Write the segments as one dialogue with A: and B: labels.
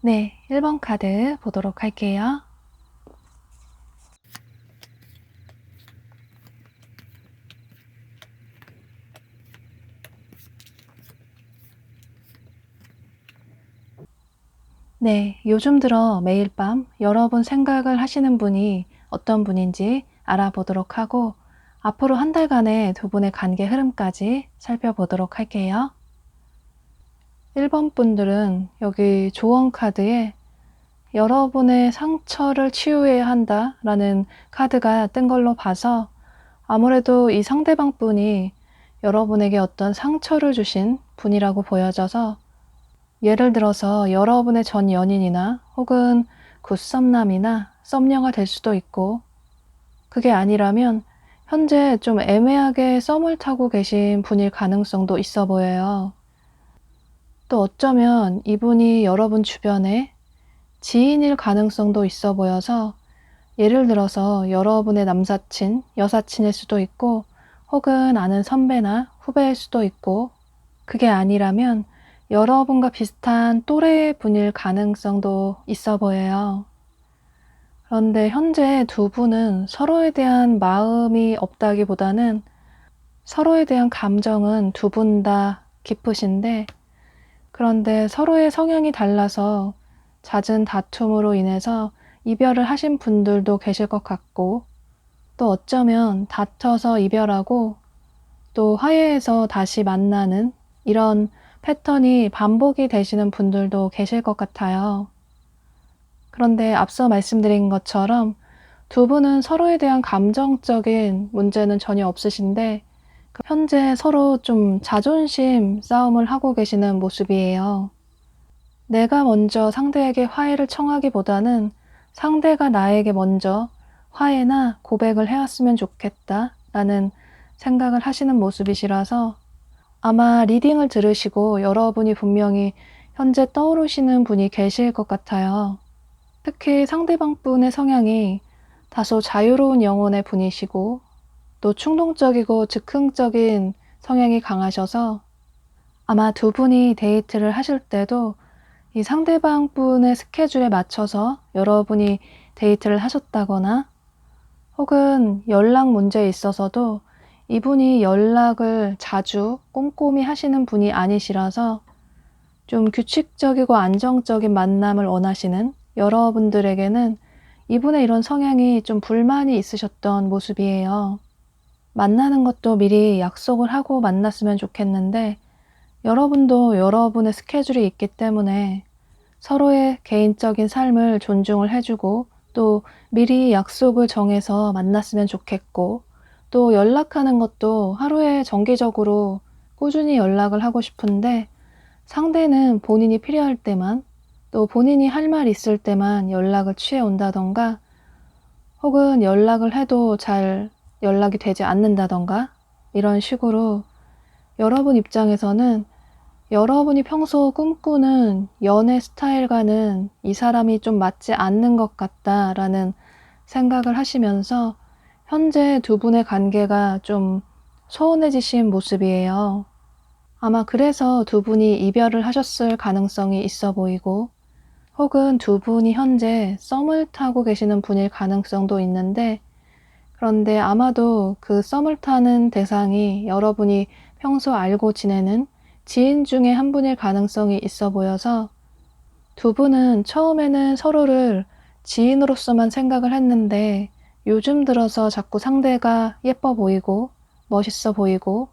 A: 네, 1번 카드 보도록 할게요. 네, 요즘 들어 매일 밤 여러 번 생각을 하시는 분이 어떤 분인지 알아보도록 하고 앞으로 한 달간의 두 분의 관계 흐름까지 살펴보도록 할게요. 1번 분들은 여기 조언 카드에 여러분의 상처를 치유해야 한다라는 카드가 뜬 걸로 봐서 아무래도 이 상대방 분이 여러분에게 어떤 상처를 주신 분이라고 보여져서 예를 들어서 여러분의 전 연인이나 혹은 굿썸남이나 썸녀가 될 수도 있고 그게 아니라면 현재 좀 애매하게 썸을 타고 계신 분일 가능성도 있어 보여요. 또 어쩌면 이분이 여러분 주변에 지인일 가능성도 있어 보여서 예를 들어서 여러분의 남사친, 여사친일 수도 있고 혹은 아는 선배나 후배일 수도 있고 그게 아니라면 여러분과 비슷한 또래 분일 가능성도 있어 보여요. 그런데 현재 두 분은 서로에 대한 마음이 없다기보다는 서로에 대한 감정은 두 분 다 깊으신데 그런데 서로의 성향이 달라서 잦은 다툼으로 인해서 이별을 하신 분들도 계실 것 같고, 또 어쩌면 다퉈서 이별하고 또 화해해서 다시 만나는 이런 패턴이 반복이 되시는 분들도 계실 것 같아요. 그런데 앞서 말씀드린 것처럼 두 분은 서로에 대한 감정적인 문제는 전혀 없으신데 현재 서로 좀 자존심 싸움을 하고 계시는 모습이에요. 내가 먼저 상대에게 화해를 청하기보다는 상대가 나에게 먼저 화해나 고백을 해왔으면 좋겠다 라는 생각을 하시는 모습이시라서 아마 리딩을 들으시고 여러분이 분명히 현재 떠오르시는 분이 계실 것 같아요. 특히 상대방 분의 성향이 다소 자유로운 영혼의 분이시고 또 충동적이고 즉흥적인 성향이 강하셔서 아마 두 분이 데이트를 하실 때도 이 상대방 분의 스케줄에 맞춰서 여러분이 데이트를 하셨다거나 혹은 연락 문제에 있어서도 이분이 연락을 자주 꼼꼼히 하시는 분이 아니시라서 좀 규칙적이고 안정적인 만남을 원하시는 여러분들에게는 이분의 이런 성향이 좀 불만이 있으셨던 모습이에요. 만나는 것도 미리 약속을 하고 만났으면 좋겠는데 여러분도 여러분의 스케줄이 있기 때문에 서로의 개인적인 삶을 존중을 해주고 또 미리 약속을 정해서 만났으면 좋겠고 또 연락하는 것도 하루에 정기적으로 꾸준히 연락을 하고 싶은데 상대는 본인이 필요할 때만 또 본인이 할 말 있을 때만 연락을 취해 온다던가 혹은 연락을 해도 잘 연락이 되지 않는다던가 이런 식으로 여러분 입장에서는 여러분이 평소 꿈꾸는 연애 스타일과는 이 사람이 좀 맞지 않는 것 같다라는 생각을 하시면서 현재 두 분의 관계가 좀 소원해지신 모습이에요. 아마 그래서 두 분이 이별을 하셨을 가능성이 있어 보이고 혹은 두 분이 현재 썸을 타고 계시는 분일 가능성도 있는데 그런데 아마도 그 썸을 타는 대상이 여러분이 평소 알고 지내는 지인 중에 한 분일 가능성이 있어 보여서 두 분은 처음에는 서로를 지인으로서만 생각을 했는데 요즘 들어서 자꾸 상대가 예뻐 보이고 멋있어 보이고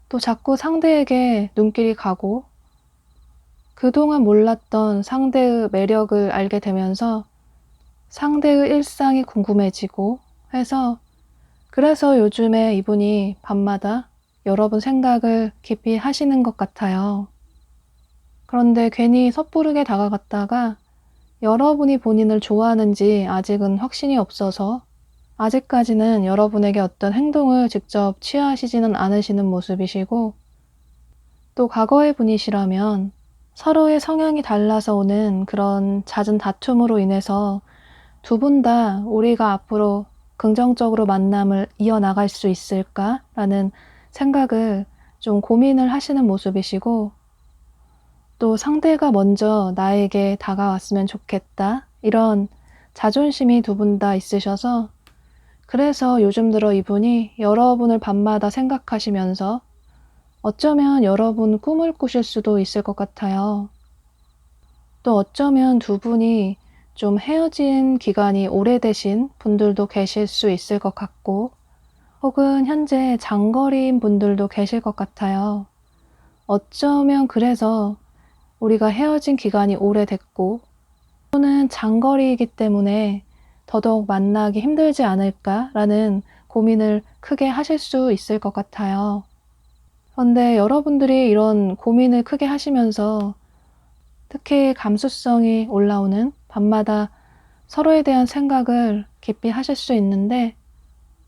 A: 또 자꾸 상대에게 눈길이 가고 그동안 몰랐던 상대의 매력을 알게 되면서 상대의 일상이 궁금해지고 해서 그래서 요즘에 이분이 밤마다 여러분 생각을 깊이 하시는 것 같아요. 그런데 괜히 섣부르게 다가갔다가 여러분이 본인을 좋아하는지 아직은 확신이 없어서 아직까지는 여러분에게 어떤 행동을 직접 취하시지는 않으시는 모습이시고 또 과거의 분이시라면 서로의 성향이 달라서 오는 그런 잦은 다툼으로 인해서 두 분 다 우리가 앞으로 긍정적으로 만남을 이어나갈 수 있을까라는 생각을 좀 고민을 하시는 모습이시고 또 상대가 먼저 나에게 다가왔으면 좋겠다 이런 자존심이 두 분 다 있으셔서 그래서 요즘 들어 이분이 여러분을 밤마다 생각하시면서 어쩌면 여러분 꿈을 꾸실 수도 있을 것 같아요. 또 어쩌면 두 분이 좀 헤어진 기간이 오래되신 분들도 계실 수 있을 것 같고 혹은 현재 장거리인 분들도 계실 것 같아요. 어쩌면 그래서 우리가 헤어진 기간이 오래됐고 또는 장거리이기 때문에 더더욱 만나기 힘들지 않을까라는 고민을 크게 하실 수 있을 것 같아요. 그런데 여러분들이 이런 고민을 크게 하시면서 특히 감수성이 올라오는 밤마다 서로에 대한 생각을 깊이 하실 수 있는데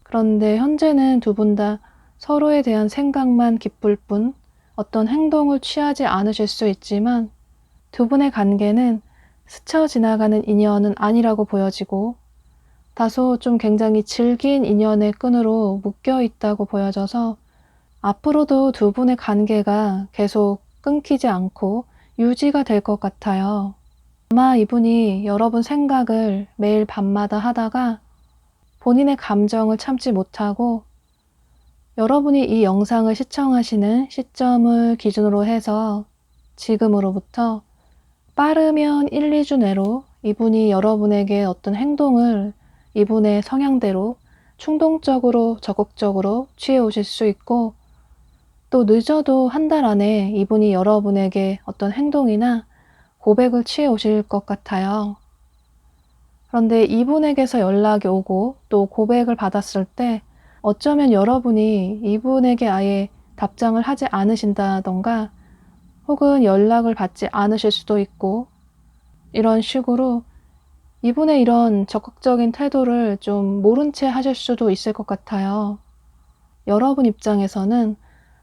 A: 그런데 현재는 두 분 다 서로에 대한 생각만 깊을 뿐 어떤 행동을 취하지 않으실 수 있지만 두 분의 관계는 스쳐 지나가는 인연은 아니라고 보여지고 다소 좀 굉장히 질긴 인연의 끈으로 묶여 있다고 보여져서 앞으로도 두 분의 관계가 계속 끊기지 않고 유지가 될 것 같아요. 아마 이분이 여러분 생각을 매일 밤마다 하다가 본인의 감정을 참지 못하고 여러분이 이 영상을 시청하시는 시점을 기준으로 해서 지금으로부터 빠르면 1, 2주 내로 이분이 여러분에게 어떤 행동을 이분의 성향대로 충동적으로 적극적으로 취해 오실 수 있고, 또 늦어도 한 달 안에 이분이 여러분에게 어떤 행동이나 고백을 취해 오실 것 같아요. 그런데 이분에게서 연락이 오고 또 고백을 받았을 때 어쩌면 여러분이 이분에게 아예 답장을 하지 않으신다던가 혹은 연락을 받지 않으실 수도 있고, 이런 식으로 이분의 이런 적극적인 태도를 좀 모른 채 하실 수도 있을 것 같아요. 여러분 입장에서는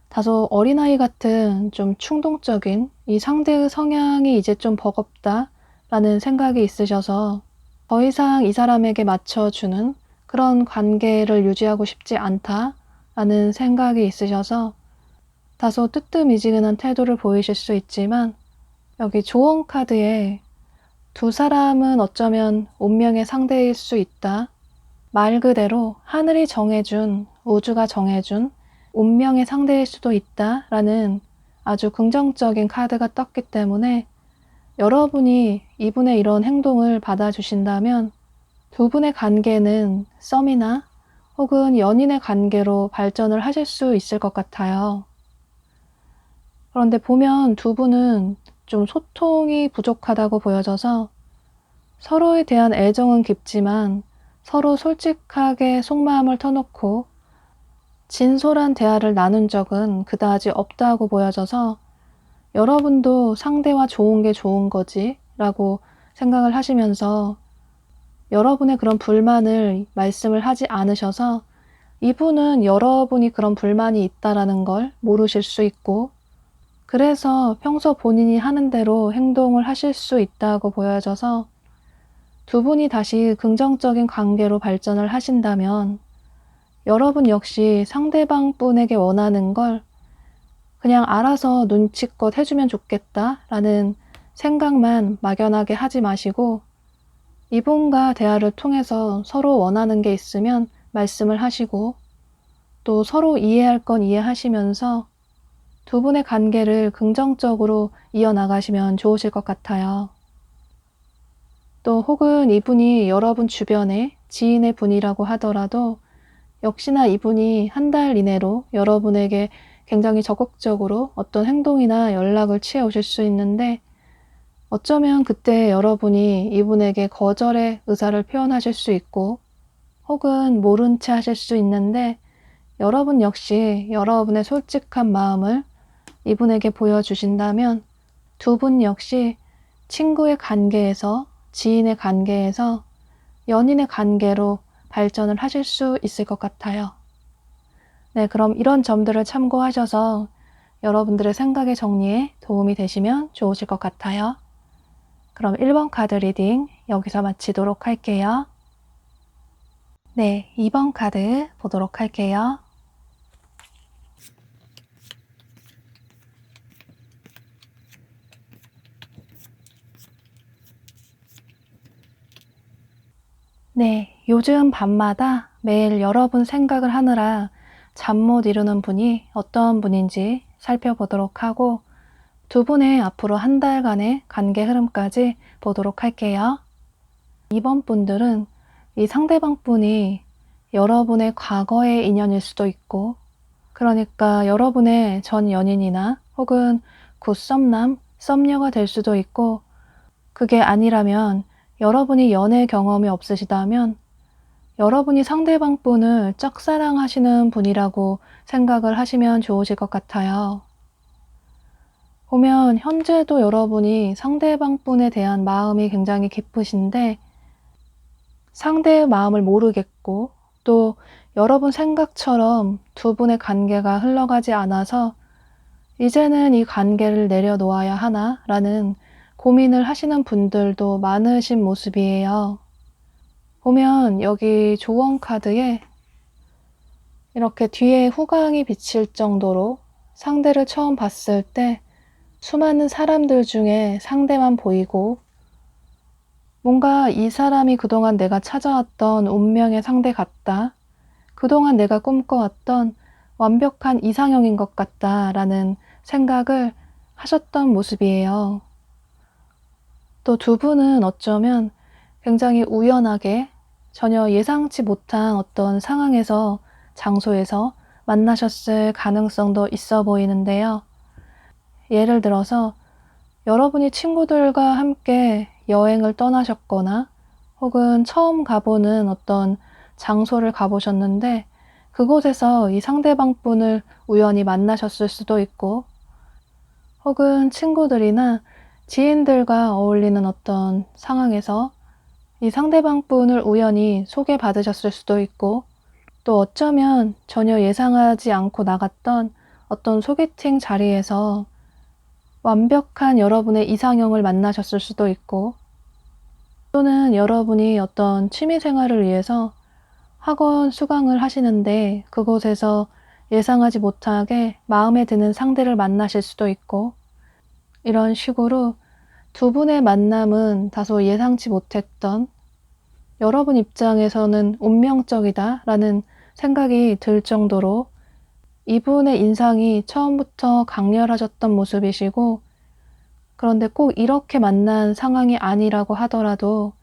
A: 다소 어린아이 같은 좀 충동적인 이 상대의 성향이 이제 좀 버겁다 라는 생각이 있으셔서 더 이상 이 사람에게 맞춰주는 그런 관계를 유지하고 싶지 않다 라는 생각이 있으셔서 다소 뜨뜻미지근한 태도를 보이실 수 있지만, 여기 조언 카드에 두 사람은 어쩌면 운명의 상대일 수 있다. 말 그대로 하늘이 정해준, 우주가 정해준 운명의 상대일 수도 있다 라는 아주 긍정적인 카드가 떴기 때문에, 여러분이 이분의 이런 행동을 받아주신다면 두 분의 관계는 썸이나 혹은 연인의 관계로 발전을 하실 수 있을 것 같아요. 그런데 보면 두 분은 좀 소통이 부족하다고 보여져서 서로에 대한 애정은 깊지만 서로 솔직하게 속마음을 터놓고 진솔한 대화를 나눈 적은 그다지 없다고 보여져서, 여러분도 상대와 좋은 게 좋은 거지 라고 생각을 하시면서 여러분의 그런 불만을 말씀을 하지 않으셔서 이분은 여러분이 그런 불만이 있다라는 걸 모르실 수 있고, 그래서 평소 본인이 하는 대로 행동을 하실 수 있다고 보여져서 두 분이 다시 긍정적인 관계로 발전을 하신다면 여러분 역시 상대방 분에게 원하는 걸 그냥 알아서 눈치껏 해주면 좋겠다라는 생각만 막연하게 하지 마시고, 이분과 대화를 통해서 서로 원하는 게 있으면 말씀을 하시고 또 서로 이해할 건 이해하시면서 두 분의 관계를 긍정적으로 이어나가시면 좋으실 것 같아요. 또 혹은 이분이 여러분 주변의 지인의 분이라고 하더라도 역시나 이분이 한 달 이내로 여러분에게 굉장히 적극적으로 어떤 행동이나 연락을 취해 오실 수 있는데, 어쩌면 그때 여러분이 이분에게 거절의 의사를 표현하실 수 있고 혹은 모른 채 하실 수 있는데, 여러분 역시 여러분의 솔직한 마음을 이분에게 보여주신다면 두 분 역시 친구의 관계에서 지인의 관계에서 연인의 관계로 발전을 하실 수 있을 것 같아요. 네, 그럼 이런 점들을 참고하셔서 여러분들의 생각의 정리에 도움이 되시면 좋으실 것 같아요. 그럼 1번 카드 리딩 여기서 마치도록 할게요. 네, 2번 카드 보도록 할게요. 네, 요즘 밤마다 매일 여러분 생각을 하느라 잠 못 이루는 분이 어떤 분인지 살펴보도록 하고, 두 분의 앞으로 한 달간의 관계 흐름까지 보도록 할게요. 이번 분들은 이 상대방 분이 여러분의 과거의 인연일 수도 있고, 그러니까 여러분의 전 연인이나 혹은 곧 썸남, 썸녀가 될 수도 있고, 그게 아니라면 여러분이 연애 경험이 없으시다면 여러분이 상대방 분을 짝사랑하시는 분이라고 생각을 하시면 좋으실 것 같아요. 보면 현재도 여러분이 상대방 분에 대한 마음이 굉장히 깊으신데 상대의 마음을 모르겠고, 또 여러분 생각처럼 두 분의 관계가 흘러가지 않아서 이제는 이 관계를 내려놓아야 하나 라는 고민을 하시는 분들도 많으신 모습이에요. 보면 여기 조언 카드에 이렇게 뒤에 후광이 비칠 정도로 상대를 처음 봤을 때 수많은 사람들 중에 상대만 보이고, 뭔가 이 사람이 그동안 내가 찾아왔던 운명의 상대 같다, 그동안 내가 꿈꿔왔던 완벽한 이상형인 것 같다라는 생각을 하셨던 모습이에요. 또 두 분은 어쩌면 굉장히 우연하게 전혀 예상치 못한 어떤 상황에서, 장소에서 만나셨을 가능성도 있어 보이는데요. 예를 들어서 여러분이 친구들과 함께 여행을 떠나셨거나 혹은 처음 가보는 어떤 장소를 가보셨는데 그곳에서 이 상대방 분을 우연히 만나셨을 수도 있고, 혹은 친구들이나 지인들과 어울리는 어떤 상황에서 이 상대방 분을 우연히 소개받으셨을 수도 있고, 또 어쩌면 전혀 예상하지 않고 나갔던 어떤 소개팅 자리에서 완벽한 여러분의 이상형을 만나셨을 수도 있고, 또는 여러분이 어떤 취미 생활을 위해서 학원 수강을 하시는데 그곳에서 예상하지 못하게 마음에 드는 상대를 만나실 수도 있고, 이런 식으로 두 분의 만남은 다소 예상치 못했던, 여러분 입장에서는 운명적이다라는 생각이 들 정도로 이분의 인상이 처음부터 강렬하셨던 모습이시고, 그런데 꼭 이렇게 만난 상황이 아니라고 하더라도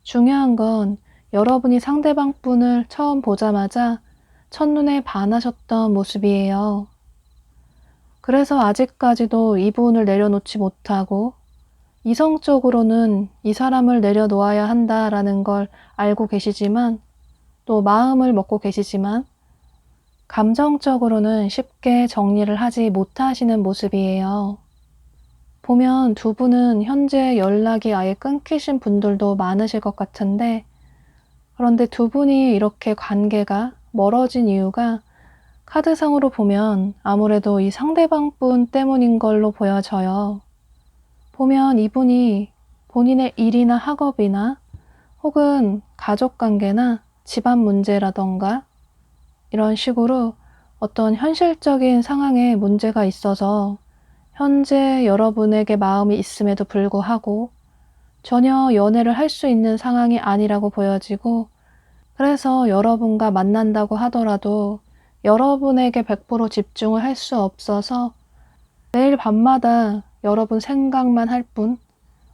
A: 중요한 건 여러분이 상대방 분을 처음 보자마자 첫눈에 반하셨던 모습이에요. 그래서 아직까지도 이분을 내려놓지 못하고 이성적으로는 이 사람을 내려놓아야 한다라는 걸 알고 계시지만, 또 마음을 먹고 계시지만 감정적으로는 쉽게 정리를 하지 못하시는 모습이에요. 보면 두 분은 현재 연락이 아예 끊기신 분들도 많으실 것 같은데, 그런데 두 분이 이렇게 관계가 멀어진 이유가 카드상으로 보면 아무래도 이 상대방 분 때문인 걸로 보여져요. 보면 이분이 본인의 일이나 학업이나 혹은 가족관계나 집안 문제라던가 이런 식으로 어떤 현실적인 상황에 문제가 있어서 현재 여러분에게 마음이 있음에도 불구하고 전혀 연애를 할 수 있는 상황이 아니라고 보여지고, 그래서 여러분과 만난다고 하더라도 여러분에게 100% 집중을 할 수 없어서 매일 밤마다 여러분 생각만 할 뿐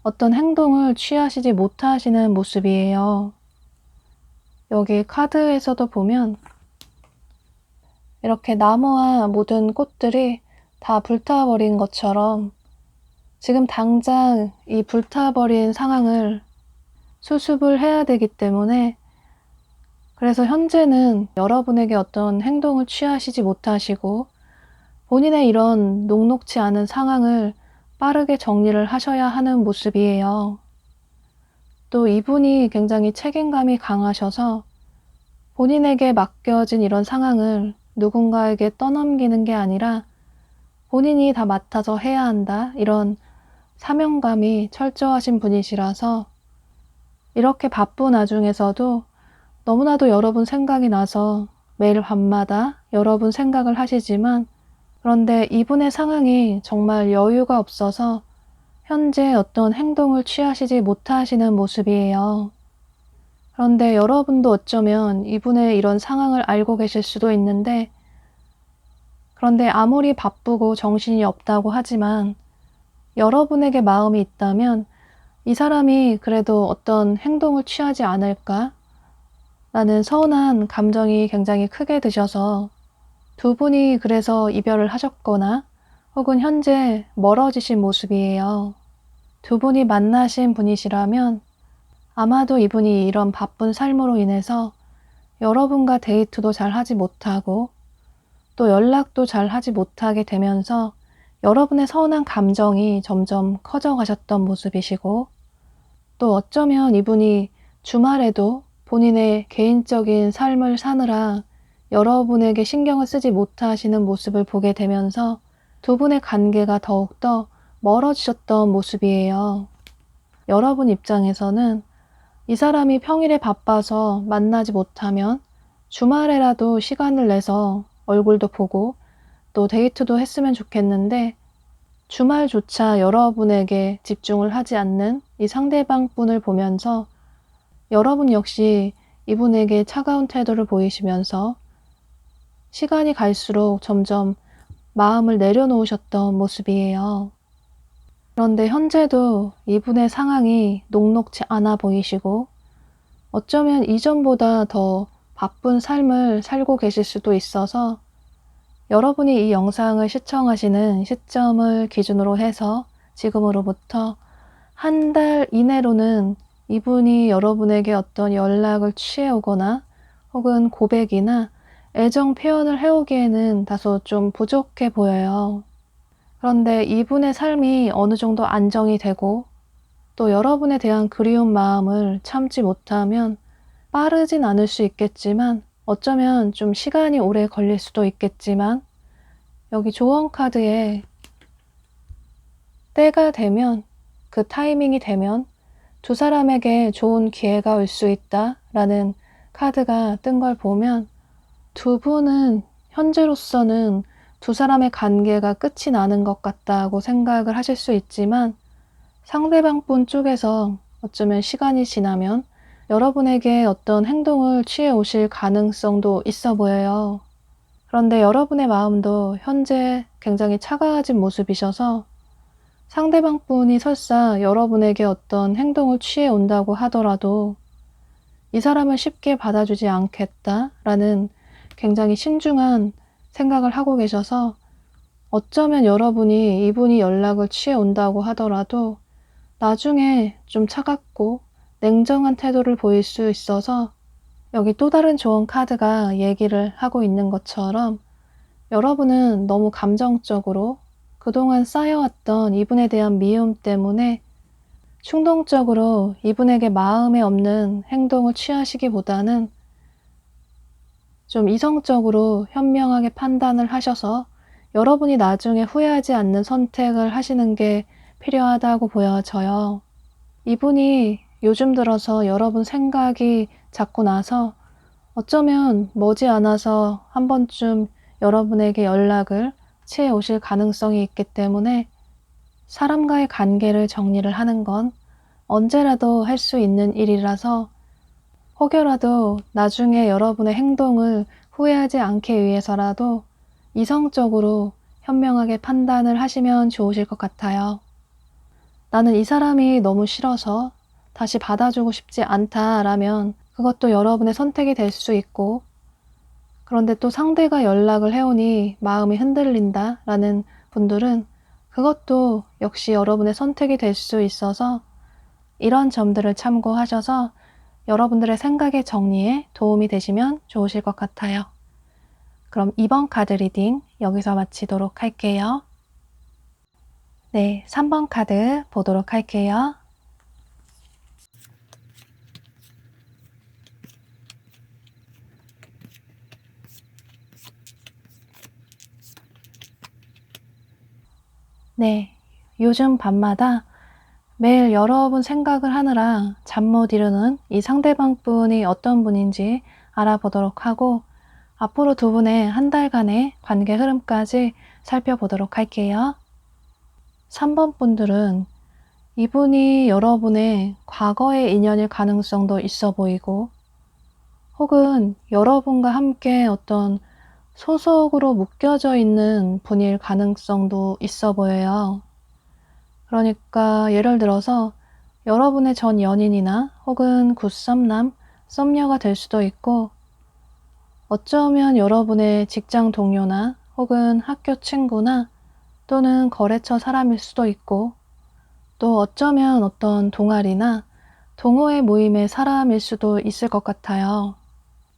A: 어떤 행동을 취하시지 못하시는 모습이에요. 여기 카드에서도 보면 이렇게 나무와 모든 꽃들이 다 불타버린 것처럼 지금 당장 이 불타버린 상황을 수습을 해야 되기 때문에, 그래서 현재는 여러분에게 어떤 행동을 취하시지 못하시고 본인의 이런 녹록치 않은 상황을 빠르게 정리를 하셔야 하는 모습이에요. 또 이분이 굉장히 책임감이 강하셔서 본인에게 맡겨진 이런 상황을 누군가에게 떠넘기는 게 아니라 본인이 다 맡아서 해야 한다, 이런 사명감이 철저하신 분이시라서 이렇게 바쁜 와중에서도 너무나도 여러분 생각이 나서 매일 밤마다 여러분 생각을 하시지만, 그런데 이분의 상황이 정말 여유가 없어서 현재 어떤 행동을 취하시지 못하시는 모습이에요. 그런데 여러분도 어쩌면 이분의 이런 상황을 알고 계실 수도 있는데, 그런데 아무리 바쁘고 정신이 없다고 하지만 여러분에게 마음이 있다면 이 사람이 그래도 어떤 행동을 취하지 않을까? 라는 서운한 감정이 굉장히 크게 드셔서 두 분이 그래서 이별을 하셨거나 혹은 현재 멀어지신 모습이에요. 두 분이 만나신 분이시라면 아마도 이분이 이런 바쁜 삶으로 인해서 여러분과 데이트도 잘 하지 못하고 또 연락도 잘 하지 못하게 되면서 여러분의 서운한 감정이 점점 커져가셨던 모습이시고, 또 어쩌면 이분이 주말에도 본인의 개인적인 삶을 사느라 여러분에게 신경을 쓰지 못하시는 모습을 보게 되면서 두 분의 관계가 더욱더 멀어지셨던 모습이에요. 여러분 입장에서는 이 사람이 평일에 바빠서 만나지 못하면 주말에라도 시간을 내서 얼굴도 보고 또 데이트도 했으면 좋겠는데, 주말조차 여러분에게 집중을 하지 않는 이 상대방 분을 보면서 여러분 역시 이분에게 차가운 태도를 보이시면서 시간이 갈수록 점점 마음을 내려놓으셨던 모습이에요. 그런데 현재도 이분의 상황이 녹록지 않아 보이시고 어쩌면 이전보다 더 바쁜 삶을 살고 계실 수도 있어서 여러분이 이 영상을 시청하시는 시점을 기준으로 해서 지금으로부터 한 달 이내로는 이분이 여러분에게 어떤 연락을 취해오거나 혹은 고백이나 애정 표현을 해오기에는 다소 좀 부족해 보여요. 그런데 이분의 삶이 어느 정도 안정이 되고 또 여러분에 대한 그리운 마음을 참지 못하면 빠르진 않을 수 있겠지만 어쩌면 좀 시간이 오래 걸릴 수도 있겠지만 여기 조언 카드에 때가 되면 그 타이밍이 되면 두 사람에게 좋은 기회가 올 수 있다 라는 카드가 뜬 걸 보면 두 분은 현재로서는 두 사람의 관계가 끝이 나는 것 같다고 생각을 하실 수 있지만 상대방 분 쪽에서 어쩌면 시간이 지나면 여러분에게 어떤 행동을 취해 오실 가능성도 있어 보여요. 그런데 여러분의 마음도 현재 굉장히 차가워진 모습이셔서 상대방 분이 설사 여러분에게 어떤 행동을 취해 온다고 하더라도 이 사람을 쉽게 받아주지 않겠다라는 굉장히 신중한 생각을 하고 계셔서 어쩌면 여러분이 이분이 연락을 취해 온다고 하더라도 나중에 좀 차갑고 냉정한 태도를 보일 수 있어서 여기 또 다른 조언 카드가 얘기를 하고 있는 것처럼 여러분은 너무 감정적으로 그동안 쌓여왔던 이분에 대한 미움 때문에 충동적으로 이분에게 마음에 없는 행동을 취하시기보다는 좀 이성적으로 현명하게 판단을 하셔서 여러분이 나중에 후회하지 않는 선택을 하시는 게 필요하다고 보여져요. 이분이 요즘 들어서 여러분 생각이 자꾸 나서 어쩌면 머지않아서 한 번쯤 여러분에게 연락을 취해 오실 가능성이 있기 때문에 사람과의 관계를 정리를 하는 건 언제라도 할 수 있는 일이라서 혹여라도 나중에 여러분의 행동을 후회하지 않기 위해서라도 이성적으로 현명하게 판단을 하시면 좋으실 것 같아요. 나는 이 사람이 너무 싫어서 다시 받아주고 싶지 않다라면 그것도 여러분의 선택이 될 수 있고 그런데 또 상대가 연락을 해오니 마음이 흔들린다 라는 분들은 그것도 역시 여러분의 선택이 될 수 있어서 이런 점들을 참고하셔서 여러분들의 생각의 정리에 도움이 되시면 좋으실 것 같아요. 그럼 이번 카드 리딩 여기서 마치도록 할게요. 네, 3번 카드 보도록 할게요. 네, 요즘 밤마다 매일 여러분 생각을 하느라 잠 못 이루는 이 상대방 분이 어떤 분인지 알아보도록 하고 앞으로 두 분의 한 달간의 관계 흐름까지 살펴보도록 할게요. 3번 분들은 이분이 여러분의 과거의 인연일 가능성도 있어 보이고 혹은 여러분과 함께 어떤 소속으로 묶여져 있는 분일 가능성도 있어 보여요. 그러니까 예를 들어서 여러분의 전 연인이나 혹은 굿썸남, 썸녀가 될 수도 있고 어쩌면 여러분의 직장 동료나 혹은 학교 친구나 또는 거래처 사람일 수도 있고 또 어쩌면 어떤 동아리나 동호회 모임의 사람일 수도 있을 것 같아요.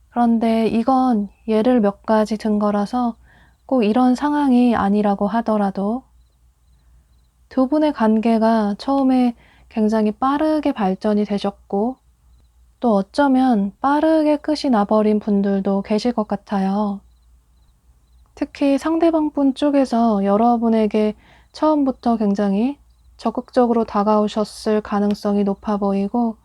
A: 그런데 이건 예를 몇 가지 든 거라서 꼭 이런 상황이 아니라고 하더라도 두 분의 관계가 처음에 굉장히 빠르게 발전이 되셨고 또 어쩌면 빠르게 끝이 나버린 분들도 계실 것 같아요. 특히 상대방 분 쪽에서 여러분에게 처음부터 굉장히 적극적으로 다가오셨을 가능성이 높아 보이고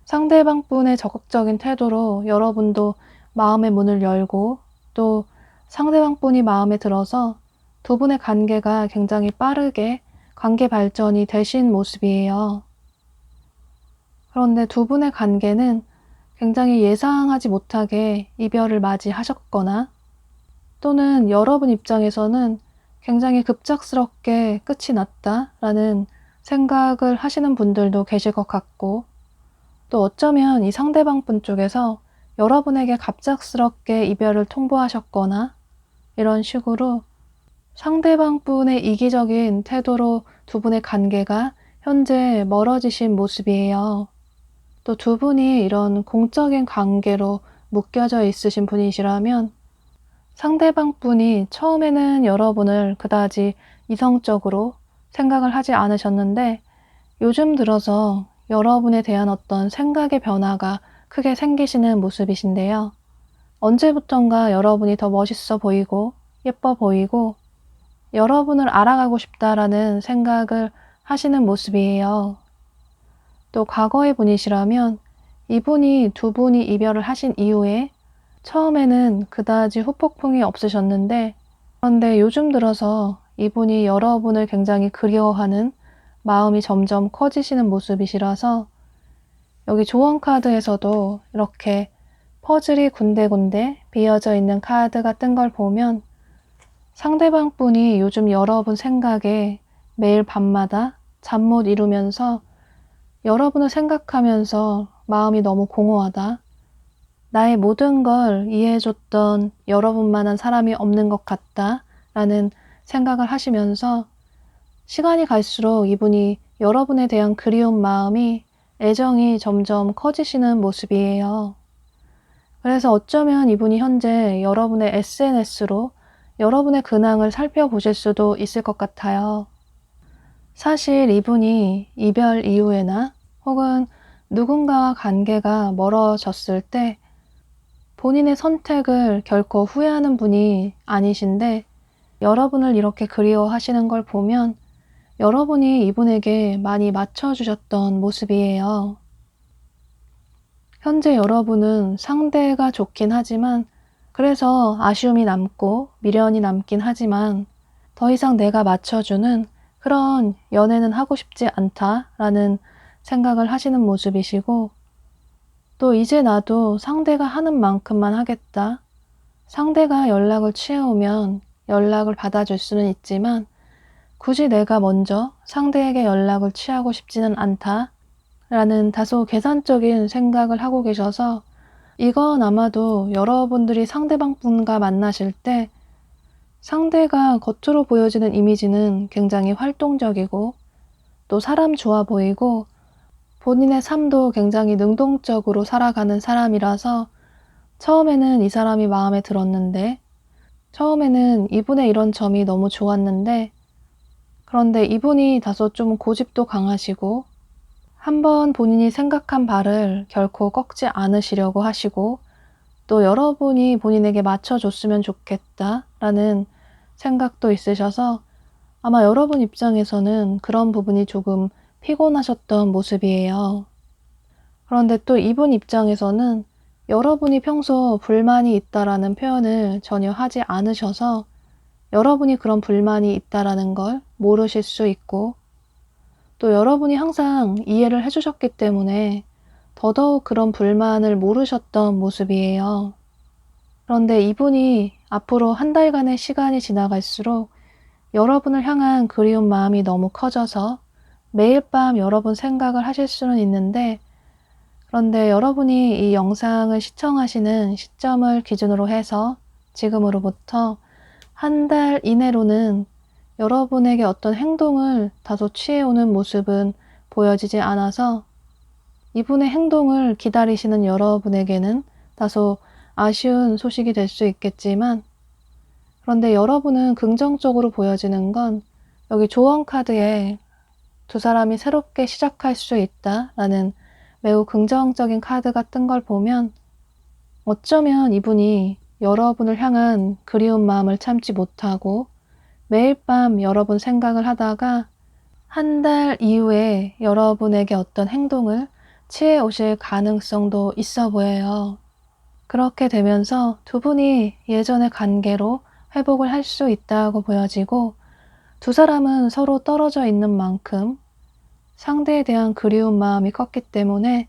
A: 상대방 분의 적극적인 태도로 여러분도 마음의 문을 열고 또 상대방 분이 마음에 들어서 두 분의 관계가 굉장히 빠르게 관계 발전이 되신 모습이에요. 그런데 두 분의 관계는 굉장히 예상하지 못하게 이별을 맞이하셨거나 또는 여러분 입장에서는 굉장히 급작스럽게 끝이 났다라는 생각을 하시는 분들도 계실 것 같고, 또 어쩌면 이 상대방 분 쪽에서 여러분에게 갑작스럽게 이별을 통보하셨거나 이런 식으로 상대방 분의 이기적인 태도로 두 분의 관계가 현재 멀어지신 모습이에요. 또 두 분이 이런 공적인 관계로 묶여져 있으신 분이시라면 상대방 분이 처음에는 여러분을 그다지 이성적으로 생각을 하지 않으셨는데 요즘 들어서 여러분에 대한 어떤 생각의 변화가 크게 생기시는 모습이신데요. 언제부턴가 여러분이 더 멋있어 보이고 예뻐 보이고 여러분을 알아가고 싶다라는 생각을 하시는 모습이에요. 또 과거의 분이시라면 이분이 두 분이 이별을 하신 이후에 처음에는 그다지 후폭풍이 없으셨는데 그런데 요즘 들어서 이분이 여러분을 굉장히 그리워하는 마음이 점점 커지시는 모습이시라서 여기 조언 카드에서도 이렇게 퍼즐이 군데군데 비어져 있는 카드가 뜬 걸 보면 상대방 분이 요즘 여러분 생각에 매일 밤마다 잠 못 이루면서 여러분을 생각하면서 마음이 너무 공허하다. 나의 모든 걸 이해해줬던 여러분만한 사람이 없는 것 같다. 라는 생각을 하시면서 시간이 갈수록 이분이 여러분에 대한 그리운 마음이 애정이 점점 커지시는 모습이에요. 그래서 어쩌면 이분이 현재 여러분의 SNS로 여러분의 근황을 살펴보실 수도 있을 것 같아요. 사실 이분이 이별 이후에나 혹은 누군가와 관계가 멀어졌을 때 본인의 선택을 결코 후회하는 분이 아니신데 여러분을 이렇게 그리워하시는 걸 보면 여러분이 이분에게 많이 맞춰주셨던 모습이에요. 현재 여러분은 상대가 좋긴 하지만 그래서 아쉬움이 남고 미련이 남긴 하지만 더 이상 내가 맞춰주는 그런 연애는 하고 싶지 않다라는 생각을 하시는 모습이시고 또 이제 나도 상대가 하는 만큼만 하겠다. 상대가 연락을 취해오면 연락을 받아줄 수는 있지만 굳이 내가 먼저 상대에게 연락을 취하고 싶지는 않다. 라는 다소 계산적인 생각을 하고 계셔서 이건 아마도 여러분들이 상대방 분과 만나실 때 상대가 겉으로 보여지는 이미지는 굉장히 활동적이고 또 사람 좋아 보이고 본인의 삶도 굉장히 능동적으로 살아가는 사람이라서 처음에는 이 사람이 마음에 들었는데 처음에는 이분의 이런 점이 너무 좋았는데 그런데 이분이 다소 좀 고집도 강하시고 한번 본인이 생각한 바를 결코 꺾지 않으시려고 하시고 또 여러분이 본인에게 맞춰줬으면 좋겠다라는 생각도 있으셔서 아마 여러분 입장에서는 그런 부분이 조금 피곤하셨던 모습이에요. 그런데 또 이분 입장에서는 여러분이 평소 불만이 있다라는 표현을 전혀 하지 않으셔서 여러분이 그런 불만이 있다라는 걸 모르실 수 있고 또 여러분이 항상 이해를 해주셨기 때문에 더더욱 그런 불만을 모르셨던 모습이에요. 그런데 이분이 앞으로 한 달간의 시간이 지나갈수록 여러분을 향한 그리운 마음이 너무 커져서 매일 밤 여러분 생각을 하실 수는 있는데 그런데 여러분이 이 영상을 시청하시는 시점을 기준으로 해서 지금으로부터 한 달 이내로는 여러분에게 어떤 행동을 다소 취해오는 모습은 보여지지 않아서 이분의 행동을 기다리시는 여러분에게는 다소 아쉬운 소식이 될 수 있겠지만 그런데 여러분은 긍정적으로 보여지는 건 여기 조언 카드에 두 사람이 새롭게 시작할 수 있다라는 매우 긍정적인 카드가 뜬 걸 보면 어쩌면 이분이 여러분을 향한 그리운 마음을 참지 못하고 매일 밤 여러분 생각을 하다가 한 달 이후에 여러분에게 어떤 행동을 취해 오실 가능성도 있어 보여요. 그렇게 되면서 두 분이 예전의 관계로 회복을 할 수 있다고 보여지고 두 사람은 서로 떨어져 있는 만큼 상대에 대한 그리운 마음이 컸기 때문에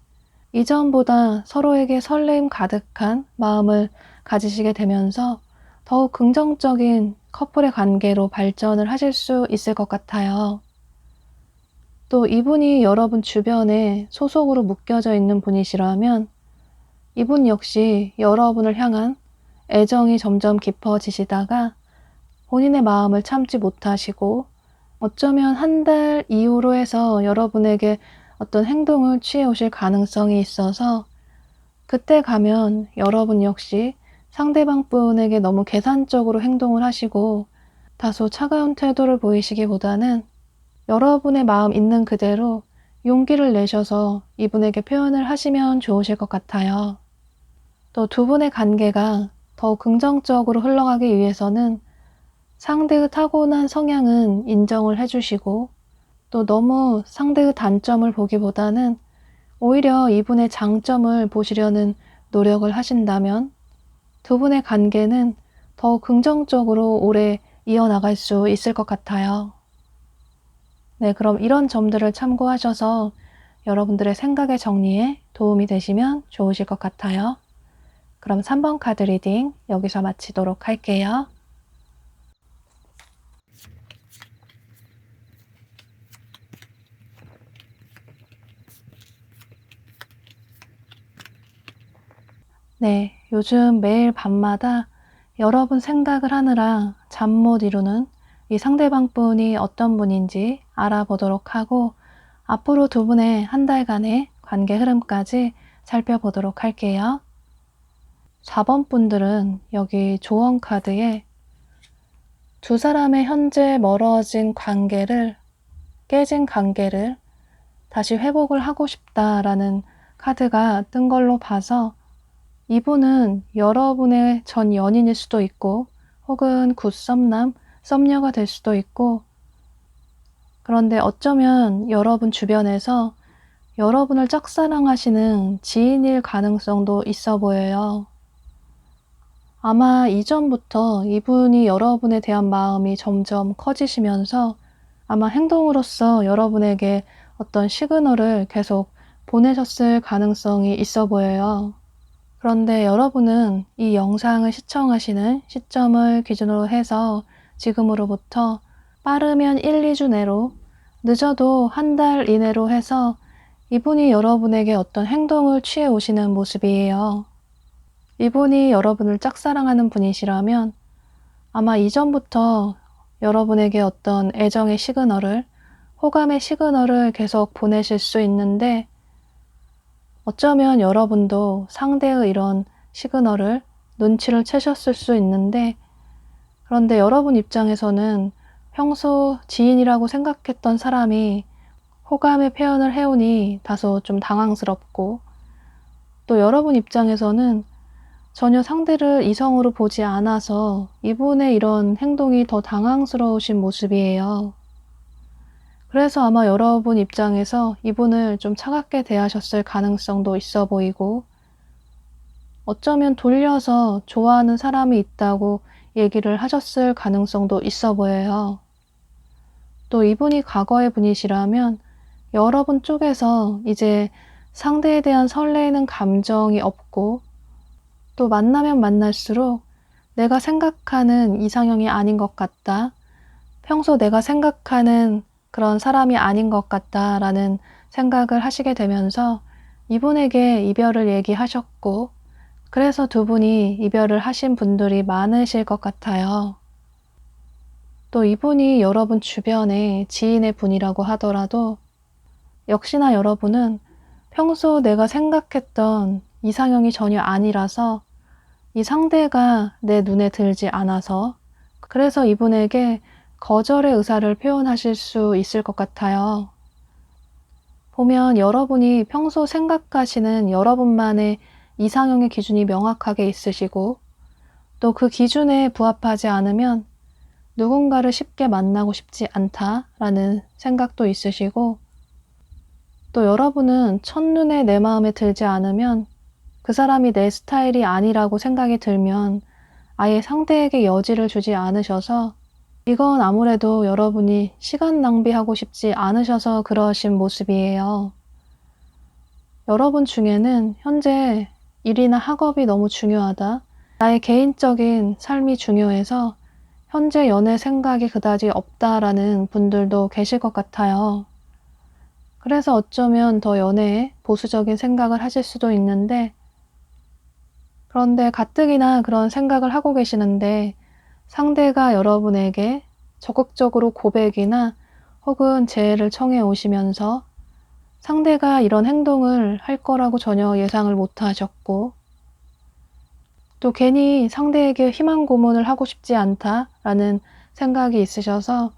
A: 이전보다 서로에게 설레임 가득한 마음을 가지시게 되면서 더욱 긍정적인 커플의 관계로 발전을 하실 수 있을 것 같아요. 또 이분이 여러분 주변에 소속으로 묶여져 있는 분이시라면 이분 역시 여러분을 향한 애정이 점점 깊어지시다가 본인의 마음을 참지 못하시고 어쩌면 한 달 이후로 해서 여러분에게 어떤 행동을 취해 오실 가능성이 있어서 그때 가면 여러분 역시 상대방 분에게 너무 계산적으로 행동을 하시고 다소 차가운 태도를 보이시기보다는 여러분의 마음 있는 그대로 용기를 내셔서 이분에게 표현을 하시면 좋으실 것 같아요. 또 두 분의 관계가 더욱 긍정적으로 흘러가기 위해서는 상대의 타고난 성향은 인정을 해주시고 또 너무 상대의 단점을 보기보다는 오히려 이분의 장점을 보시려는 노력을 하신다면 두 분의 관계는 더욱 긍정적으로 오래 이어나갈 수 있을 것 같아요. 네, 그럼 이런 점들을 참고하셔서 여러분들의 생각의 정리에 도움이 되시면 좋으실 것 같아요. 그럼 3번 카드 리딩 여기서 마치도록 할게요. 네, 요즘 매일 밤마다 여러분 생각을 하느라 잠 못 이루는 이 상대방 분이 어떤 분인지 알아보도록 하고 앞으로 두 분의 한 달간의 관계 흐름까지 살펴보도록 할게요. 4번 분들은 여기 조언 카드에 두 사람의 현재 멀어진 관계를, 깨진 관계를 다시 회복을 하고 싶다라는 카드가 뜬 걸로 봐서 이분은 여러분의 전 연인일 수도 있고 혹은 굿썸남, 썸녀가 될 수도 있고 그런데 어쩌면 여러분 주변에서 여러분을 짝사랑하시는 지인일 가능성도 있어 보여요. 아마 이전부터 이분이 여러분에 대한 마음이 점점 커지시면서 아마 행동으로써 여러분에게 어떤 시그널을 계속 보내셨을 가능성이 있어 보여요. 그런데 여러분은 이 영상을 시청하시는 시점을 기준으로 해서 지금으로부터 빠르면 1, 2주 내로 늦어도 한 달 이내로 해서 이분이 여러분에게 어떤 행동을 취해 오시는 모습이에요. 이분이 여러분을 짝사랑하는 분이시라면 아마 이전부터 여러분에게 어떤 애정의 시그널을, 호감의 시그널을 계속 보내실 수 있는데 어쩌면 여러분도 상대의 이런 시그널을 눈치를 채셨을 수 있는데 그런데 여러분 입장에서는 평소 지인이라고 생각했던 사람이 호감의 표현을 해오니 다소 좀 당황스럽고 또 여러분 입장에서는 전혀 상대를 이성으로 보지 않아서 이분의 이런 행동이 더 당황스러우신 모습이에요. 그래서 아마 여러분 입장에서 이분을 좀 차갑게 대하셨을 가능성도 있어 보이고 어쩌면 돌려서 좋아하는 사람이 있다고 얘기를 하셨을 가능성도 있어 보여요. 또 이분이 과거의 분이시라면 여러분 쪽에서 이제 상대에 대한 설레이는 감정이 없고 또 만나면 만날수록 내가 생각하는 이상형이 아닌 것 같다. 평소 내가 생각하는 그런 사람이 아닌 것 같다라는 생각을 하시게 되면서 이분에게 이별을 얘기하셨고 그래서 두 분이 이별을 하신 분들이 많으실 것 같아요. 또 이분이 여러분 주변의 지인의 분이라고 하더라도 역시나 여러분은 평소 내가 생각했던 이상형이 전혀 아니라서 이 상대가 내 눈에 들지 않아서 그래서 이분에게 거절의 의사를 표현하실 수 있을 것 같아요. 보면 여러분이 평소 생각하시는 여러분만의 이상형의 기준이 명확하게 있으시고 또 그 기준에 부합하지 않으면 누군가를 쉽게 만나고 싶지 않다라는 생각도 있으시고 또 여러분은 첫눈에 내 마음에 들지 않으면 그 사람이 내 스타일이 아니라고 생각이 들면 아예 상대에게 여지를 주지 않으셔서 이건 아무래도 여러분이 시간 낭비하고 싶지 않으셔서 그러신 모습이에요. 여러분 중에는 현재 일이나 학업이 너무 중요하다. 나의 개인적인 삶이 중요해서 현재 연애 생각이 그다지 없다라는 분들도 계실 것 같아요. 그래서 어쩌면 더 연애에 보수적인 생각을 하실 수도 있는데, 그런데 가뜩이나 그런 생각을 하고 계시는데 상대가 여러분에게 적극적으로 고백이나 혹은 재회를 청해 오시면서 상대가 이런 행동을 할 거라고 전혀 예상을 못 하셨고, 또 괜히 상대에게 희망 고문을 하고 싶지 않다라는 생각이 있으셔서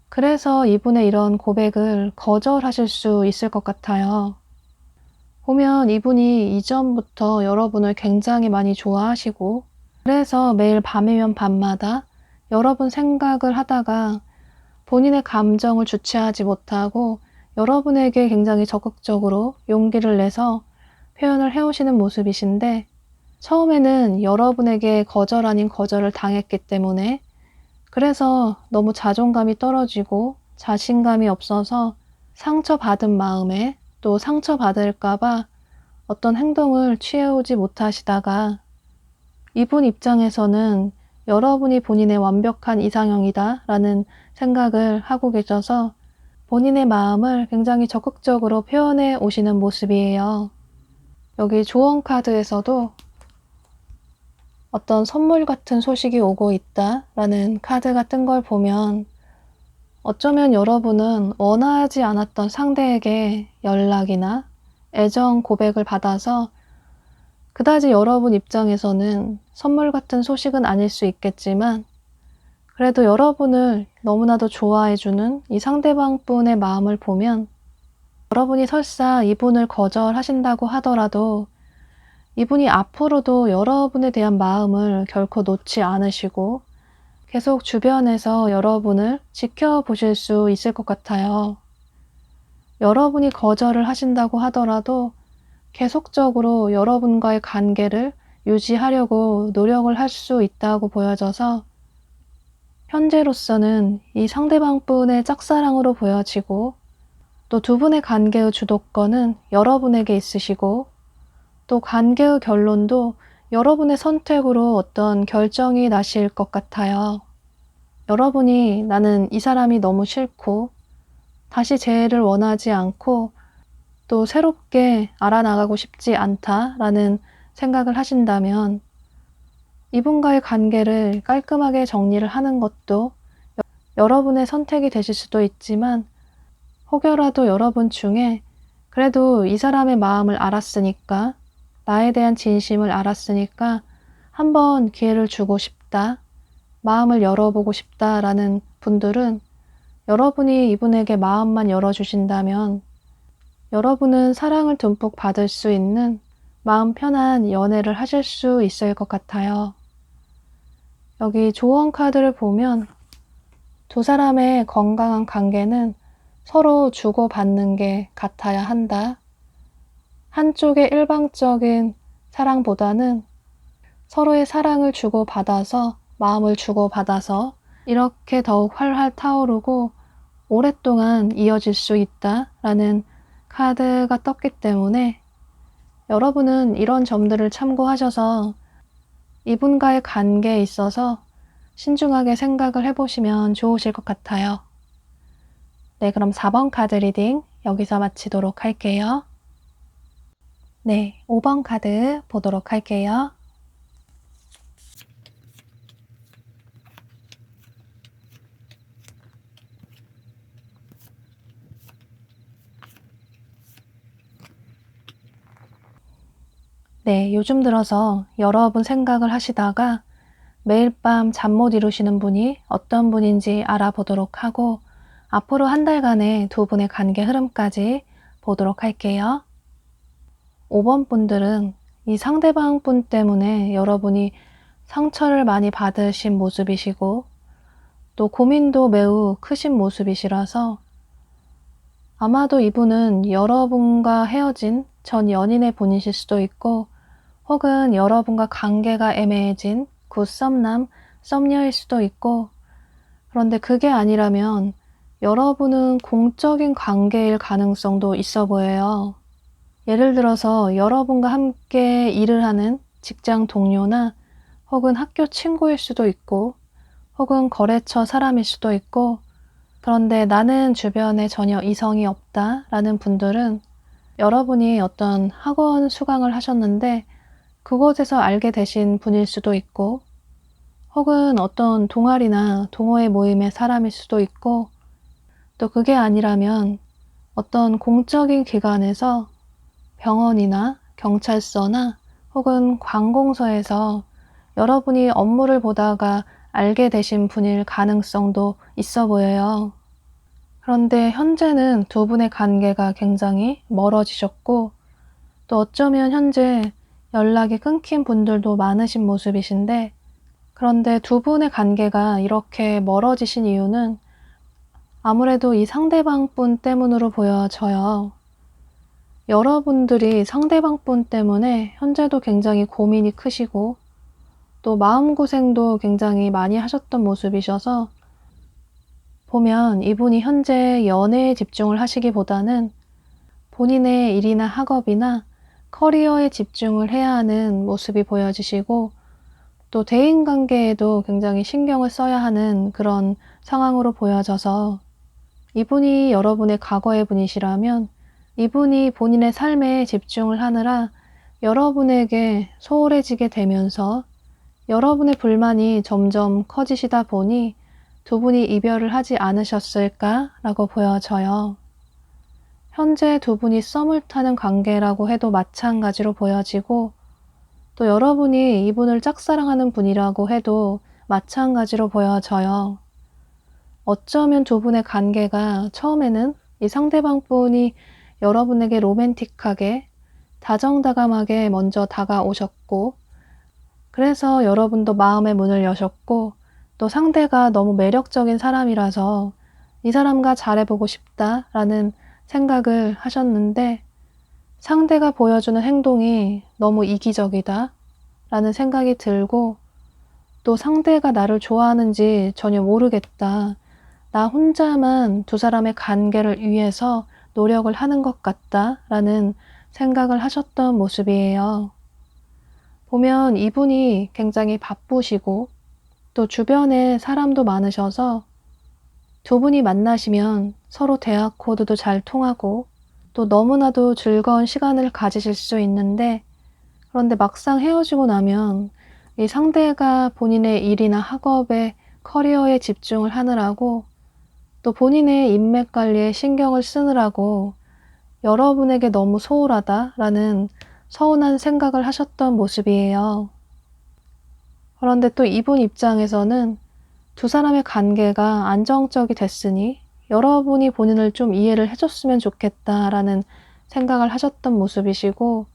A: 그래서 이분의 이런 고백을 거절하실 수 있을 것 같아요. 보면 이분이 이전부터 여러분을 굉장히 많이 좋아하시고, 그래서 매일 밤이면 밤마다 여러분 생각을 하다가 본인의 감정을 주체하지 못하고 여러분에게 굉장히 적극적으로 용기를 내서 표현을 해오시는 모습이신데, 처음에는 여러분에게 거절 아닌 거절을 당했기 때문에 그래서 너무 자존감이 떨어지고 자신감이 없어서 상처받은 마음에 또 상처받을까봐 어떤 행동을 취해오지 못하시다가 이분 입장에서는 여러분이 본인의 완벽한 이상형이다 라는 생각을 하고 계셔서 본인의 마음을 굉장히 적극적으로 표현해 오시는 모습이에요. 여기 조언 카드에서도 어떤 선물 같은 소식이 오고 있다 라는 카드가 뜬 걸 보면 어쩌면 여러분은 원하지 않았던 상대에게 연락이나 애정 고백을 받아서 그다지 여러분 입장에서는 선물 같은 소식은 아닐 수 있겠지만 그래도 여러분을 너무나도 좋아해주는 이 상대방 분의 마음을 보면 여러분이 설사 이분을 거절하신다고 하더라도 이분이 앞으로도 여러분에 대한 마음을 결코 놓지 않으시고 계속 주변에서 여러분을 지켜보실 수 있을 것 같아요. 여러분이 거절을 하신다고 하더라도 계속적으로 여러분과의 관계를 유지하려고 노력을 할 수 있다고 보여져서 현재로서는 이 상대방 분의 짝사랑으로 보여지고 또 두 분의 관계의 주도권은 여러분에게 있으시고 또 관계의 결론도 여러분의 선택으로 어떤 결정이 나실 것 같아요. 여러분이 나는 이 사람이 너무 싫고 다시 재회를 원하지 않고 또 새롭게 알아나가고 싶지 않다라는 생각을 하신다면 이분과의 관계를 깔끔하게 정리를 하는 것도 여러분의 선택이 되실 수도 있지만 혹여라도 여러분 중에 그래도 이 사람의 마음을 알았으니까 나에 대한 진심을 알았으니까 한번 기회를 주고 싶다, 마음을 열어보고 싶다라는 분들은 여러분이 이분에게 마음만 열어주신다면 여러분은 사랑을 듬뿍 받을 수 있는 마음 편한 연애를 하실 수 있을 것 같아요. 여기 조언 카드를 보면 두 사람의 건강한 관계는 서로 주고받는 게 같아야 한다. 한쪽의 일방적인 사랑보다는 서로의 사랑을 주고받아서 마음을 주고받아서 이렇게 더욱 활활 타오르고 오랫동안 이어질 수 있다라는 카드가 떴기 때문에 여러분은 이런 점들을 참고하셔서 이분과의 관계에 있어서 신중하게 생각을 해보시면 좋으실 것 같아요. 네, 그럼 4번 카드 리딩 여기서 마치도록 할게요. 네, 5번 카드 보도록 할게요. 네, 요즘 들어서 여러분 생각을 하시다가 매일 밤 잠 못 이루시는 분이 어떤 분인지 알아보도록 하고 앞으로 한 달간의 두 분의 관계 흐름까지 보도록 할게요. 5번 분들은 이 상대방 분 때문에 여러분이 상처를 많이 받으신 모습이시고 또 고민도 매우 크신 모습이시라서 아마도 이분은 여러분과 헤어진 전 연인의 분이실 수도 있고 혹은 여러분과 관계가 애매해진 굿썸남, 썸녀일 수도 있고 그런데 그게 아니라면 여러분은 공적인 관계일 가능성도 있어 보여요. 예를 들어서 여러분과 함께 일을 하는 직장 동료나 혹은 학교 친구일 수도 있고 혹은 거래처 사람일 수도 있고 그런데 나는 주변에 전혀 이성이 없다라는 분들은 여러분이 어떤 학원 수강을 하셨는데 그곳에서 알게 되신 분일 수도 있고, 혹은 어떤 동아리나 동호회 모임의 사람일 수도 있고, 또 그게 아니라면 어떤 공적인 기관에서 병원이나 경찰서나 혹은 관공서에서 여러분이 업무를 보다가 알게 되신 분일 가능성도 있어 보여요. 그런데 현재는 두 분의 관계가 굉장히 멀어지셨고, 또 어쩌면 현재 연락이 끊긴 분들도 많으신 모습이신데, 그런데 두 분의 관계가 이렇게 멀어지신 이유는 아무래도 이 상대방 분 때문으로 보여져요. 여러분들이 상대방 분 때문에 현재도 굉장히 고민이 크시고, 또 마음고생도 굉장히 많이 하셨던 모습이셔서, 보면 이분이 현재 연애에 집중을 하시기보다는 본인의 일이나 학업이나 커리어에 집중을 해야 하는 모습이 보여지시고, 또 대인관계에도 굉장히 신경을 써야 하는 그런 상황으로 보여져서, 이분이 여러분의 과거의 분이시라면 이분이 본인의 삶에 집중을 하느라 여러분에게 소홀해지게 되면서 여러분의 불만이 점점 커지시다 보니 두 분이 이별을 하지 않으셨을까라고 보여져요. 현재 두 분이 썸을 타는 관계라고 해도 마찬가지로 보여지고, 또 여러분이 이분을 짝사랑하는 분이라고 해도 마찬가지로 보여져요. 어쩌면 두 분의 관계가 처음에는 이 상대방 분이 여러분에게 로맨틱하게 다정다감하게 먼저 다가오셨고, 그래서 여러분도 마음의 문을 여셨고, 또 상대가 너무 매력적인 사람이라서 이 사람과 잘해보고 싶다라는 생각을 하셨는데, 상대가 보여주는 행동이 너무 이기적이다 라는 생각이 들고, 또 상대가 나를 좋아하는지 전혀 모르겠다, 나 혼자만 두 사람의 관계를 위해서 노력을 하는 것 같다 라는 생각을 하셨던 모습이에요. 보면 이분이 굉장히 바쁘시고 또 주변에 사람도 많으셔서 두 분이 만나시면 서로 대화 코드도 잘 통하고 또 너무나도 즐거운 시간을 가지실 수 있는데, 그런데 막상 헤어지고 나면 이 상대가 본인의 일이나 학업에 커리어에 집중을 하느라고 또 본인의 인맥 관리에 신경을 쓰느라고 여러분에게 너무 소홀하다라는 서운한 생각을 하셨던 모습이에요. 그런데 또 이분 입장에서는 두 사람의 관계가 안정적이 됐으니 여러분이 본인을 좀 이해를 해줬으면 좋겠다라는 생각을 하셨던 모습이시고,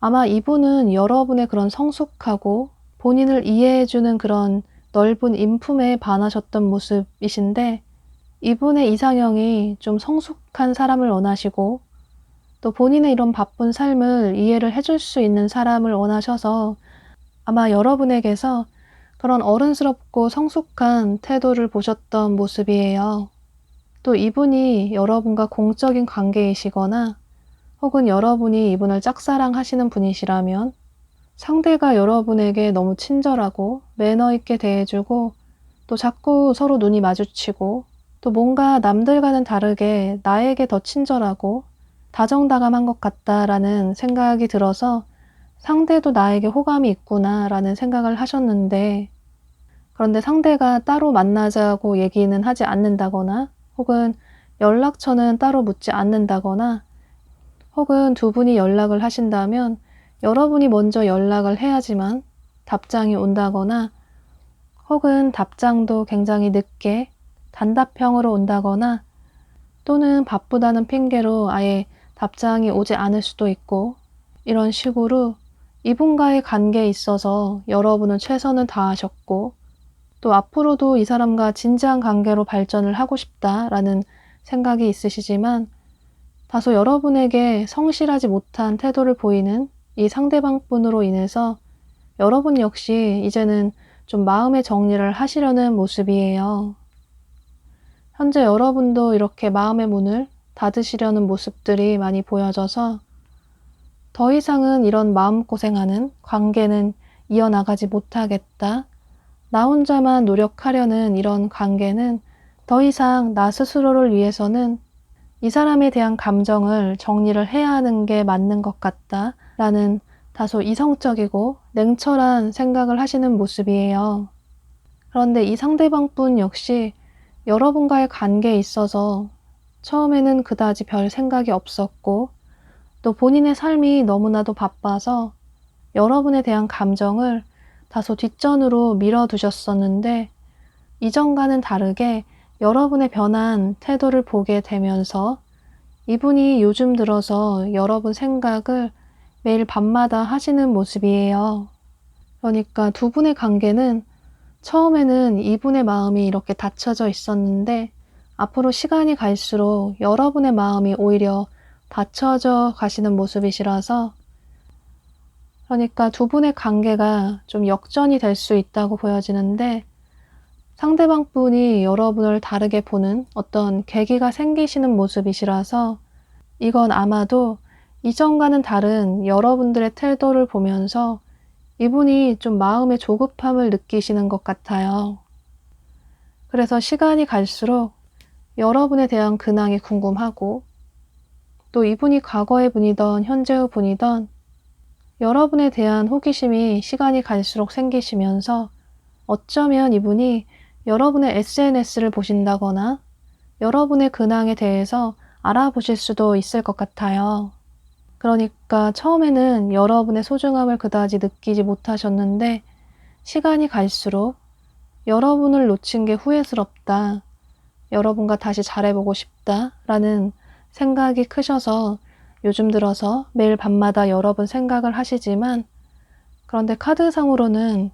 A: 아마 이분은 여러분의 그런 성숙하고 본인을 이해해주는 그런 넓은 인품에 반하셨던 모습이신데, 이분의 이상형이 좀 성숙한 사람을 원하시고 또 본인의 이런 바쁜 삶을 이해를 해줄 수 있는 사람을 원하셔서 아마 여러분에게서 그런 어른스럽고 성숙한 태도를 보셨던 모습이에요. 또 이분이 여러분과 공적인 관계이시거나 혹은 여러분이 이분을 짝사랑하시는 분이시라면 상대가 여러분에게 너무 친절하고 매너 있게 대해주고 또 자꾸 서로 눈이 마주치고 또 뭔가 남들과는 다르게 나에게 더 친절하고 다정다감한 것 같다라는 생각이 들어서 상대도 나에게 호감이 있구나라는 생각을 하셨는데, 그런데 상대가 따로 만나자고 얘기는 하지 않는다거나 혹은 연락처는 따로 묻지 않는다거나, 혹은 두 분이 연락을 하신다면 여러분이 먼저 연락을 해야지만 답장이 온다거나, 혹은 답장도 굉장히 늦게 단답형으로 온다거나, 또는 바쁘다는 핑계로 아예 답장이 오지 않을 수도 있고, 이런 식으로 이분과의 관계에 있어서 여러분은 최선을 다하셨고 또 앞으로도 이 사람과 진지한 관계로 발전을 하고 싶다라는 생각이 있으시지만, 다소 여러분에게 성실하지 못한 태도를 보이는 이 상대방 분으로 인해서 여러분 역시 이제는 좀 마음의 정리를 하시려는 모습이에요. 현재 여러분도 이렇게 마음의 문을 닫으시려는 모습들이 많이 보여져서 더 이상은 이런 마음고생하는 관계는 이어나가지 못하겠다, 나 혼자만 노력하려는 이런 관계는 더 이상 나 스스로를 위해서는 이 사람에 대한 감정을 정리를 해야 하는 게 맞는 것 같다 라는 다소 이성적이고 냉철한 생각을 하시는 모습이에요. 그런데 이 상대방분 역시 여러분과의 관계에 있어서 처음에는 그다지 별 생각이 없었고 또 본인의 삶이 너무나도 바빠서 여러분에 대한 감정을 다소 뒷전으로 밀어두셨었는데 이전과는 다르게 여러분의 변한 태도를 보게 되면서 이분이 요즘 들어서 여러분 생각을 매일 밤마다 하시는 모습이에요. 그러니까 두 분의 관계는 처음에는 이분의 마음이 이렇게 닫혀져 있었는데 앞으로 시간이 갈수록 여러분의 마음이 오히려 닫혀져 가시는 모습이시라서 그러니까 두 분의 관계가 좀 역전이 될 수 있다고 보여지는데 상대방 분이 여러분을 다르게 보는 어떤 계기가 생기시는 모습이시라서 이건 아마도 이전과는 다른 여러분들의 태도를 보면서 이분이 좀 마음의 조급함을 느끼시는 것 같아요. 그래서 시간이 갈수록 여러분에 대한 근황이 궁금하고 또 이분이 과거의 분이던 현재의 분이던 여러분에 대한 호기심이 시간이 갈수록 생기시면서 어쩌면 이분이 여러분의 SNS를 보신다거나 여러분의 근황에 대해서 알아보실 수도 있을 것 같아요. 그러니까 처음에는 여러분의 소중함을 그다지 느끼지 못하셨는데 시간이 갈수록 여러분을 놓친 게 후회스럽다, 여러분과 다시 잘해보고 싶다 라는 생각이 크셔서 요즘 들어서 매일 밤마다 여러분 생각을 하시지만 그런데 카드상으로는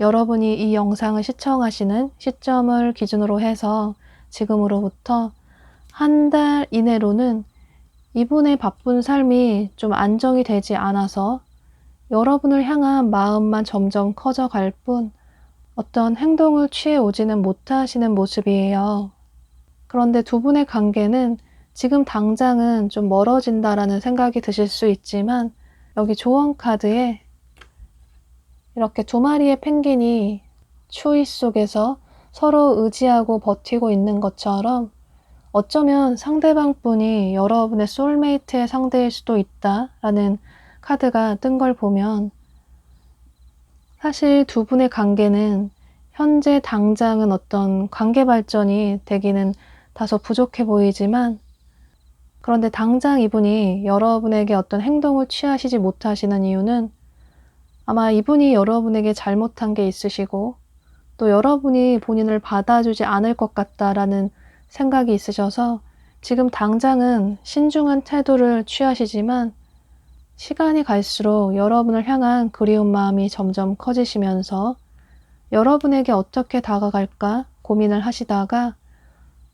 A: 여러분이 이 영상을 시청하시는 시점을 기준으로 해서 지금으로부터 한 달 이내로는 이분의 바쁜 삶이 좀 안정이 되지 않아서 여러분을 향한 마음만 점점 커져갈 뿐 어떤 행동을 취해 오지는 못하시는 모습이에요. 그런데 두 분의 관계는 지금 당장은 좀 멀어진다라는 생각이 드실 수 있지만 여기 조언 카드에 이렇게 두 마리의 펭귄이 추위 속에서 서로 의지하고 버티고 있는 것처럼 어쩌면 상대방 분이 여러분의 소울메이트의 상대일 수도 있다라는 카드가 뜬 걸 보면 사실 두 분의 관계는 현재 당장은 어떤 관계 발전이 되기는 다소 부족해 보이지만 그런데 당장 이분이 여러분에게 어떤 행동을 취하시지 못하시는 이유는 아마 이분이 여러분에게 잘못한 게 있으시고 또 여러분이 본인을 받아주지 않을 것 같다라는 생각이 있으셔서 지금 당장은 신중한 태도를 취하시지만 시간이 갈수록 여러분을 향한 그리운 마음이 점점 커지시면서 여러분에게 어떻게 다가갈까 고민을 하시다가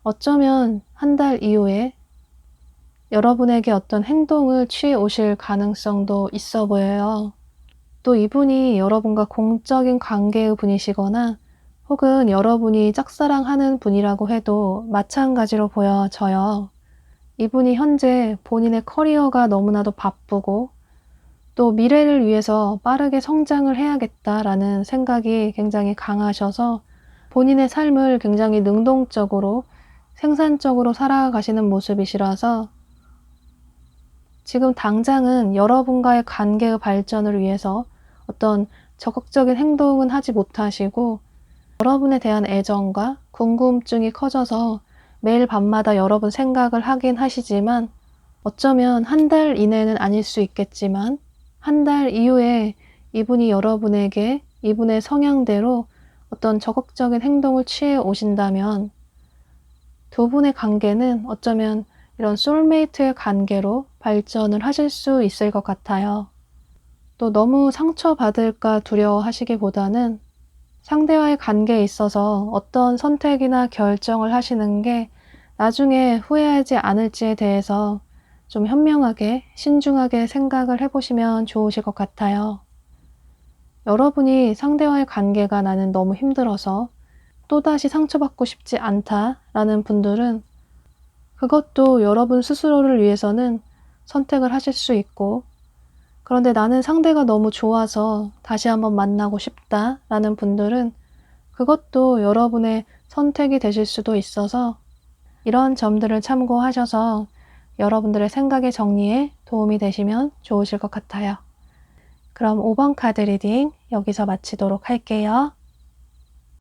A: 어쩌면 한 달 이후에 여러분에게 어떤 행동을 취해 오실 가능성도 있어 보여요. 또 이분이 여러분과 공적인 관계의 분이시거나 혹은 여러분이 짝사랑하는 분이라고 해도 마찬가지로 보여져요. 이분이 현재 본인의 커리어가 너무나도 바쁘고 또 미래를 위해서 빠르게 성장을 해야겠다라는 생각이 굉장히 강하셔서 본인의 삶을 굉장히 능동적으로 생산적으로 살아가시는 모습이시라서 지금 당장은 여러분과의 관계의 발전을 위해서 어떤 적극적인 행동은 하지 못하시고 여러분에 대한 애정과 궁금증이 커져서 매일 밤마다 여러분 생각을 하긴 하시지만 어쩌면 한 달 이내는 아닐 수 있겠지만 한 달 이후에 이분이 여러분에게 이분의 성향대로 어떤 적극적인 행동을 취해 오신다면 두 분의 관계는 어쩌면 이런 소울메이트의 관계로 발전을 하실 수 있을 것 같아요. 또 너무 상처받을까 두려워하시기보다는 상대와의 관계에 있어서 어떤 선택이나 결정을 하시는 게 나중에 후회하지 않을지에 대해서 좀 현명하게 신중하게 생각을 해보시면 좋으실 것 같아요. 여러분이 상대와의 관계가 나는 너무 힘들어서 또다시 상처받고 싶지 않다라는 분들은 그것도 여러분 스스로를 위해서는 선택을 하실 수 있고 그런데 나는 상대가 너무 좋아서 다시 한번 만나고 싶다라는 분들은 그것도 여러분의 선택이 되실 수도 있어서 이런 점들을 참고하셔서 여러분들의 생각의 정리에 도움이 되시면 좋으실 것 같아요. 그럼 5번 카드 리딩 여기서 마치도록 할게요.